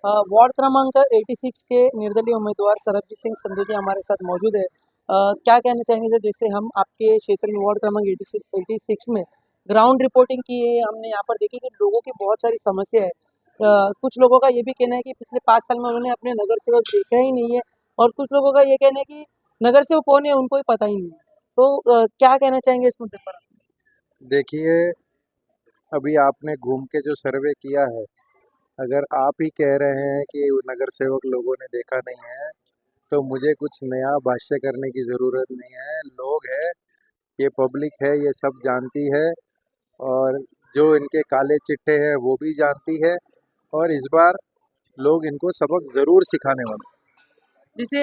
Ward क्रमांक 86 के निर्दलीय उम्मीदवार सरबजीत सिंह संधू जी हमारे साथ मौजूद है। क्या कहना चाहेंगे सर, जैसे हम आपके क्षेत्र में वार्ड क्रमांक 86 में ग्राउंड रिपोर्टिंग की है, हमने यहाँ पर देखी कि लोगों की बहुत सारी समस्या है। कुछ लोगों का ये भी कहना है कि पिछले 5 साल में उन्होंने अपने नगर सेवक देखा ही नहीं है, और कुछ लोगों का ये कहना है कि नगर सेवक कौन है उनको ही पता ही नहीं है। तो क्या कहना चाहेंगे इस मुद्दे पर? देखिए, अभी आपने घूम के जो सर्वे किया है, अगर आप ही कह रहे हैं कि नगर सेवक लोगों ने देखा नहीं है, तो मुझे कुछ नया भाष्य करने की ज़रूरत नहीं है। लोग हैं, ये पब्लिक है, ये सब जानती है, और जो इनके काले चिट्ठे हैं वो भी जानती है, और इस बार लोग इनको सबक ज़रूर सिखाने वाले हैं। जैसे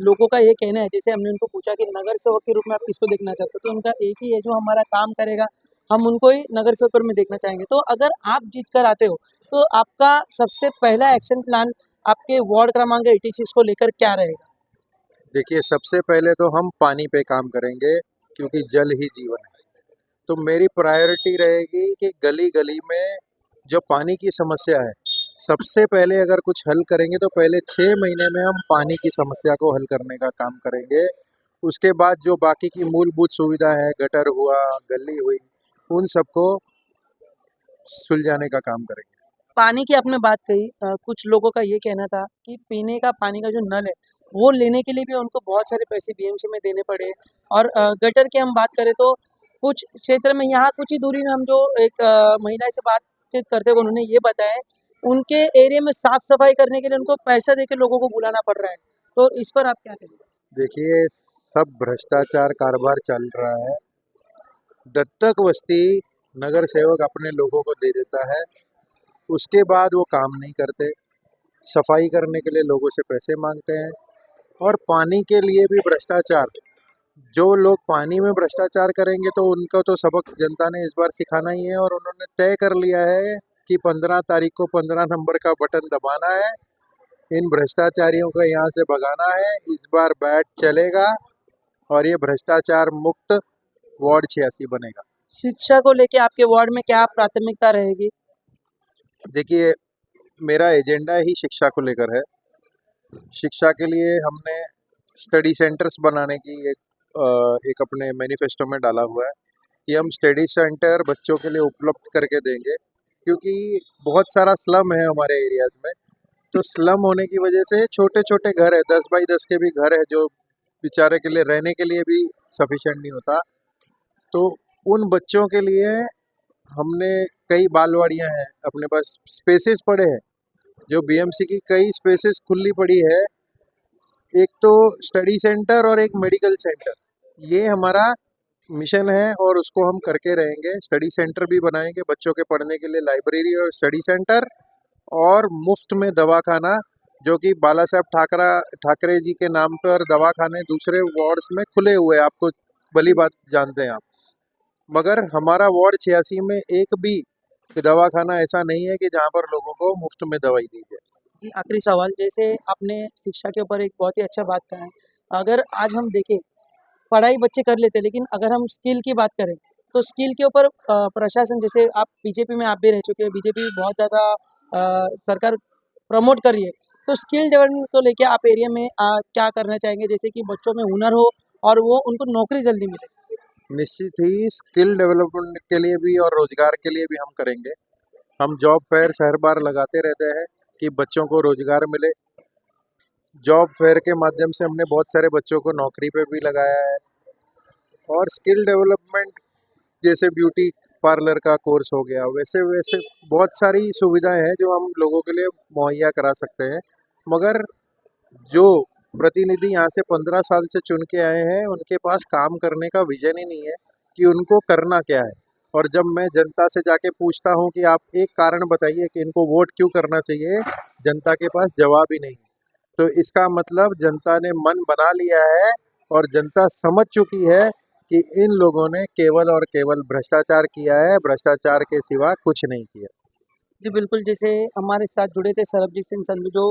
लोगों का ये कहना है, जैसे हमने उनको पूछा कि नगर सेवक के रूप में आप किसको देखना चाहते हो, तो उनका एक ही है, जो हमारा काम करेगा हम उनको ही नगर सेवक के रूप में देखना चाहेंगे। तो अगर आप जीत कर आते हो तो आपका सबसे पहला एक्शन प्लान आपके वार्ड क्रमांक 86 को लेकर क्या रहेगा? देखिए, सबसे पहले तो हम पानी पे काम करेंगे, क्योंकि जल ही जीवन है। तो मेरी प्रायोरिटी रहेगी कि गली गली में जो पानी की समस्या है, सबसे पहले अगर कुछ हल करेंगे तो पहले 6 महीने में हम पानी की समस्या को हल करने का काम करेंगे। उसके बाद जो बाकी की मूलभूत सुविधा है, गटर हुआ, गली हुई, उन सबको सुलझाने का काम करेंगे। पानी की आपने बात कही, कुछ लोगों का ये कहना था कि पीने का पानी का जो नल है, वो लेने के लिए भी उनको बहुत सारे पैसे बीएमसी में देने पड़े। और गटर की हम बात करें तो कुछ क्षेत्र में, यहाँ कुछ ही दूरी में हम जो एक महिला से बातचीत करते हुए उन्होंने ये बताया, उनके एरिया में साफ-सफाई करने के लिए उनको पैसा देके लोगों को बुलाना पड़ रहा है। तो इस पर आप क्या कहेंगे? देखिए, सब भ्रष्टाचार कारोबार चल रहा है। दत्तक वस्ती नगर सेवक अपने लोगों को दे देता है, उसके बाद वो काम नहीं करते। सफाई करने के लिए लोगों से पैसे मांगते हैं, और पानी के लिए भी भ्रष्टाचार। जो लोग पानी में भ्रष्टाचार करेंगे तो उनको तो सबक जनता ने इस बार सिखाना ही है, और उन्होंने तय कर लिया है कि 15 तारीख को 15 नंबर का बटन दबाना है, इन भ्रष्टाचारियों को यहाँ से भगाना है। इस बार बैट चलेगा, और ये भ्रष्टाचार मुक्त वार्ड 86 बनेगा। शिक्षा को लेके आपके वार्ड में क्या प्राथमिकता रहेगी? देखिए, मेरा एजेंडा ही शिक्षा को लेकर है। शिक्षा के लिए हमने स्टडी सेंटर्स बनाने की एक अपने मैनिफेस्टो में डाला हुआ है कि हम स्टडी सेंटर बच्चों के लिए उपलब्ध करके देंगे, क्योंकि बहुत सारा स्लम है हमारे एरियाज़ में। तो स्लम होने की वजह से छोटे छोटे घर है, 10 बाई 10 के भी घर है, जो बेचारे के लिए रहने के लिए भी सफिशेंट नहीं होता। तो उन बच्चों के लिए हमने कई बालवाड़ियाँ हैं, अपने पास स्पेसेस पड़े हैं, जो बीएमसी की कई स्पेसेस खुली पड़ी है। एक तो स्टडी सेंटर और एक मेडिकल सेंटर, ये हमारा मिशन है, और उसको हम करके रहेंगे। स्टडी सेंटर भी बनाएंगे, बच्चों के पढ़ने के लिए लाइब्रेरी और स्टडी सेंटर, और मुफ्त में दवाखाना, जो कि बाला साहब ठाकरे जी के नाम पर दवाखाने दूसरे वार्ड्स में खुले हुए हैं, आपको भली बात जानते हैं आप। मगर हमारा वार्ड 86 में एक भी दवाखाना ऐसा नहीं है कि जहाँ पर लोगों को मुफ्त में दवाई दी जाए। जी, आखिरी सवाल, जैसे आपने शिक्षा के ऊपर एक बहुत ही अच्छा बात कहा है। अगर आज हम देखें, पढ़ाई बच्चे कर लेते हैं, लेकिन अगर हम स्किल की बात करें, तो स्किल के ऊपर प्रशासन, जैसे आप बीजेपी में आप भी रह चुके हैं, बीजेपी बहुत ज़्यादा सरकार प्रमोट कर रही है। तो स्किल डेवलपमेंट को लेके आप एरिया में क्या करना चाहेंगे, जैसे कि बच्चों में हुनर हो और वो उनको नौकरी जल्दी मिले? निश्चित ही स्किल डेवलपमेंट के लिए भी और रोजगार के लिए भी हम करेंगे। हम जॉब फेयर हर बार लगाते रहते हैं कि बच्चों को रोजगार मिले। जॉब फेयर के माध्यम से हमने बहुत सारे बच्चों को नौकरी पे भी लगाया है, और स्किल डेवलपमेंट जैसे ब्यूटी पार्लर का कोर्स हो गया, वैसे वैसे बहुत सारी सुविधाएं हैं जो हम लोगों के लिए मुहैया करा सकते हैं। मगर जो प्रतिनिधि यहाँ से 15 साल से चुन के आए हैं, उनके पास काम करने का विजन ही नहीं है कि उनको करना क्या है। और जब मैं जनता से जाके पूछता हूँ कि आप एक कारण बताइए कि इनको वोट क्यों करना चाहिए, जनता के पास जवाब ही नहीं। तो इसका मतलब जनता ने मन बना लिया है, और जनता समझ चुकी है कि इन लोगों ने केवल और केवल भ्रष्टाचार किया है, भ्रष्टाचार के सिवा कुछ नहीं किया। जी बिल्कुल, जैसे हमारे साथ जुड़े थे सरबजीत सिंह संधू, जो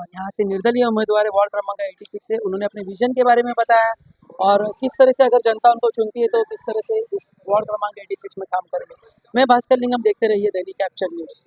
यहाँ से निर्दलीय उम्मीदवार है वार्ड क्रमांक 86 से। उन्होंने अपने विजन के बारे में बताया, और किस तरह से अगर जनता उनको चुनती है तो किस तरह से इस वार्ड क्रमांक 86 में काम करेंगे। मैं भास्कर लिंगम, देखते रहिए दैनिक कैप्चर न्यूज़।